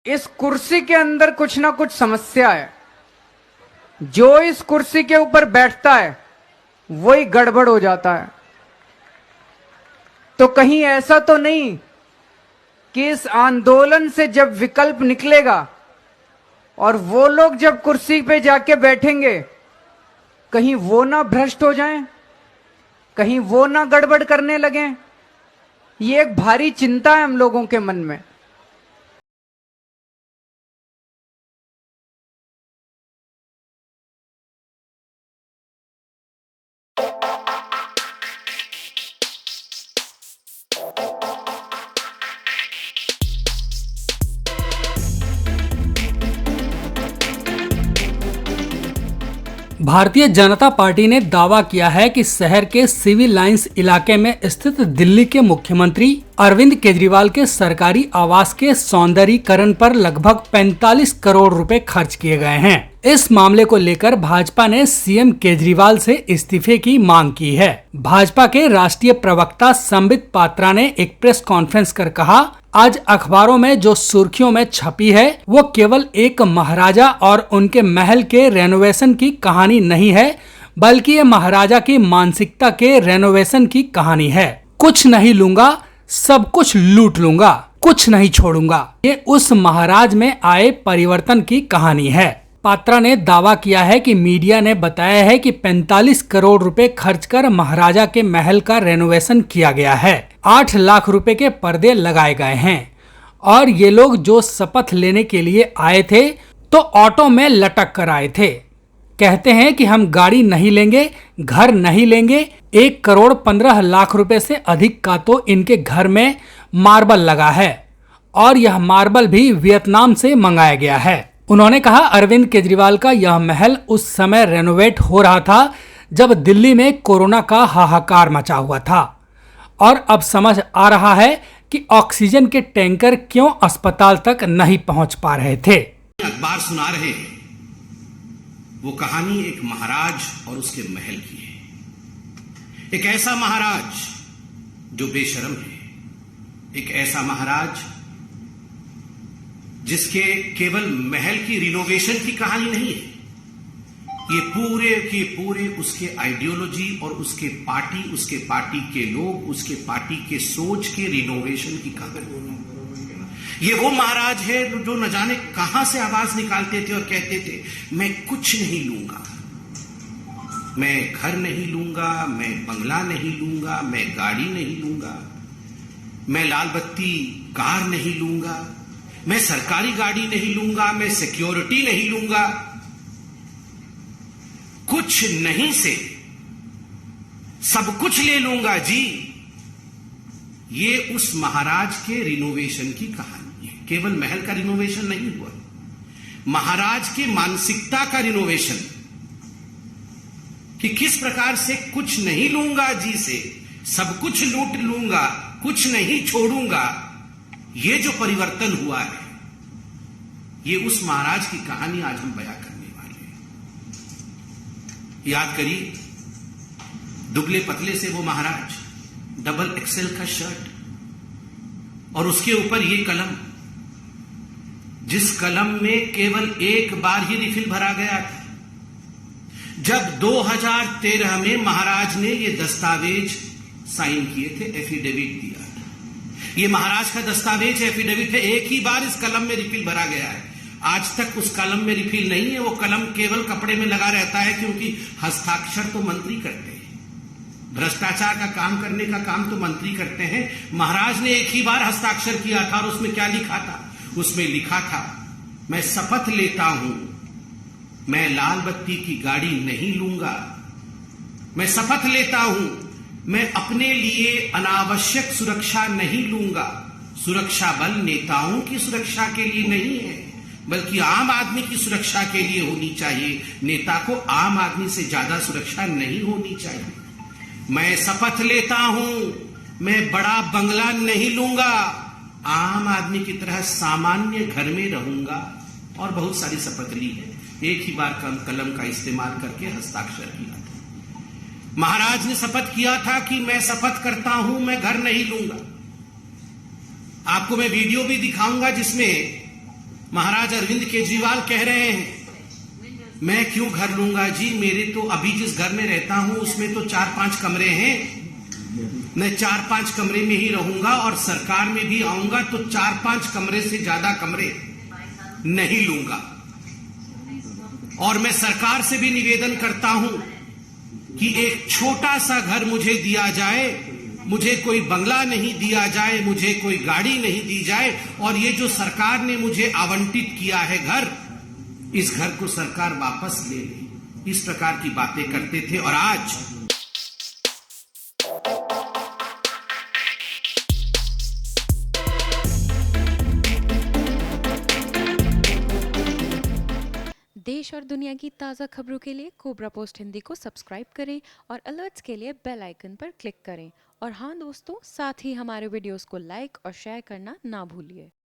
इस कुर्सी के अंदर कुछ ना कुछ समस्या है। जो इस कुर्सी के ऊपर बैठता है वही गड़बड़ हो जाता है। तो कहीं ऐसा तो नहीं कि इस आंदोलन से जब विकल्प निकलेगा और वो लोग जब कुर्सी पे जाके बैठेंगे, कहीं वो ना भ्रष्ट हो जाएं, कहीं वो ना गड़बड़ करने लगें। ये एक भारी चिंता है हम लोगों के मन में। भारतीय जनता पार्टी ने दावा किया है कि शहर के सिविल लाइंस इलाके में स्थित दिल्ली के मुख्यमंत्री अरविंद केजरीवाल के सरकारी आवास के सौंदर्यीकरण पर लगभग 45 करोड़ रुपए खर्च किए गए हैं। इस मामले को लेकर भाजपा ने सीएम केजरीवाल से इस्तीफे की मांग की है। भाजपा के राष्ट्रीय प्रवक्ता संबित पात्रा ने एक प्रेस कॉन्फ्रेंस कर कहा, आज अखबारों में जो सुर्खियों में छपी है वो केवल एक महाराजा और उनके महल के रेनोवेशन की कहानी नहीं है, बल्कि ये महाराजा की मानसिकता के रेनोवेशन की कहानी है। कुछ नहीं लूंगा, सब कुछ लूट लूंगा, कुछ नहीं छोड़ूंगा, ये उस महाराज में आए परिवर्तन की कहानी है। पात्रा ने दावा किया है कि मीडिया ने बताया है कि 45 करोड़ रुपए खर्च कर महाराजा के महल का रेनोवेशन किया गया है। 8 लाख रुपए के पर्दे लगाए गए हैं और ये लोग जो शपथ लेने के लिए आए थे तो ऑटो में लटक कर आए थे। कहते हैं कि हम गाड़ी नहीं लेंगे, घर नहीं लेंगे। 1 करोड़ 15 लाख रुपए से अधिक का तो इनके घर में मार्बल लगा है और यह मार्बल भी वियतनाम से मंगाया गया है। उन्होंने कहा, अरविंद केजरीवाल का यह महल उस समय रेनोवेट हो रहा था जब दिल्ली में कोरोना का हाहाकार मचा हुआ था और अब समझ आ रहा है कि ऑक्सीजन के टैंकर क्यों अस्पताल तक नहीं पहुंच पा रहे थे। अखबार सुना रहे हैं, वो कहानी एक महाराज और उसके महल की है। एक ऐसा महाराज जो बेशर्म है, एक ऐसा महाराज जिसके केवल महल की रिनोवेशन की कहानी नहीं है, ये पूरे के पूरे उसके आइडियोलॉजी और उसके पार्टी के लोग, उसके पार्टी के सोच के रिनोवेशन की कहानी। ये वो महाराज है जो न जाने कहां से आवाज निकालते थे और कहते थे, मैं कुछ नहीं लूंगा, मैं घर नहीं लूंगा, मैं बंगला नहीं लूंगा, मैं गाड़ी नहीं लूंगा, मैं लाल बत्ती कार नहीं लूंगा, मैं सरकारी गाड़ी नहीं लूंगा, मैं सिक्योरिटी नहीं लूंगा। कुछ नहीं से सब कुछ ले लूंगा जी। ये उस महाराज के रिनोवेशन की कहानी है। केवल महल का रिनोवेशन नहीं हुआ, महाराज की मानसिकता का रिनोवेशन, कि किस प्रकार से कुछ नहीं लूंगा जी से सब कुछ लूट लूंगा, कुछ नहीं छोड़ूंगा। ये जो परिवर्तन हुआ है, ये उस महाराज की कहानी आज हम बयां करने वाले हैं। याद करिए, दुबले पतले से वो महाराज, डबल एक्सेल का शर्ट और उसके ऊपर ये कलम, जिस कलम में केवल एक बार ही रिफिल भरा गया था। जब 2013 में महाराज ने ये दस्तावेज साइन किए थे, एफिडेविट दिया था, ये महाराज का दस्तावेज एफिडेविट है, एक ही बार इस कलम में रिफिल भरा गया है। आज तक उस कलम में रिफिल नहीं है। वो कलम केवल कपड़े में लगा रहता है, क्योंकि हस्ताक्षर तो मंत्री करते हैं। भ्रष्टाचार का काम करने का काम तो मंत्री करते हैं। महाराज ने एक ही बार हस्ताक्षर किया था और उसमें क्या लिखा था? उसमें लिखा था, मैं शपथ लेता हूं, मैं लाल बत्ती की गाड़ी नहीं लूंगा। मैं शपथ लेता हूं, मैं अपने लिए अनावश्यक सुरक्षा नहीं लूंगा। सुरक्षा बल नेताओं की सुरक्षा के लिए नहीं है, बल्कि आम आदमी की सुरक्षा के लिए होनी चाहिए। नेता को आम आदमी से ज्यादा सुरक्षा नहीं होनी चाहिए। मैं शपथ लेता हूं, मैं बड़ा बंगला नहीं लूंगा, आम आदमी की तरह सामान्य घर में रहूंगा। और बहुत सारी शपथ ली है, एक ही बार कलम का इस्तेमाल करके हस्ताक्षर किया था। महाराज ने शपथ किया था कि मैं शपथ करता हूं, मैं घर नहीं लूंगा। आपको मैं वीडियो भी दिखाऊंगा जिसमें महाराज अरविंद केजरीवाल कह रहे हैं मैं क्यों घर लूंगा जी, मेरे तो अभी जिस घर में रहता हूं उसमें तो 4-5 कमरे हैं, मैं 4-5 कमरे में ही रहूंगा और सरकार में भी आऊंगा तो 4-5 कमरे से ज्यादा कमरे नहीं लूंगा। और मैं सरकार से भी निवेदन करता हूं कि एक छोटा सा घर मुझे दिया जाए, मुझे कोई बंगला नहीं दिया जाए, मुझे कोई गाड़ी नहीं दी जाए, और ये जो सरकार ने मुझे आवंटित किया है घर, इस घर को सरकार वापस ले ले। इस प्रकार की बातें करते थे। और आज देश और दुनिया की ताज़ा खबरों के लिए कोबरा पोस्ट हिंदी को सब्सक्राइब करें और अलर्ट्स के लिए बेल आइकन पर क्लिक करें। और हाँ दोस्तों, साथ ही हमारे वीडियोस को लाइक और शेयर करना ना भूलिए।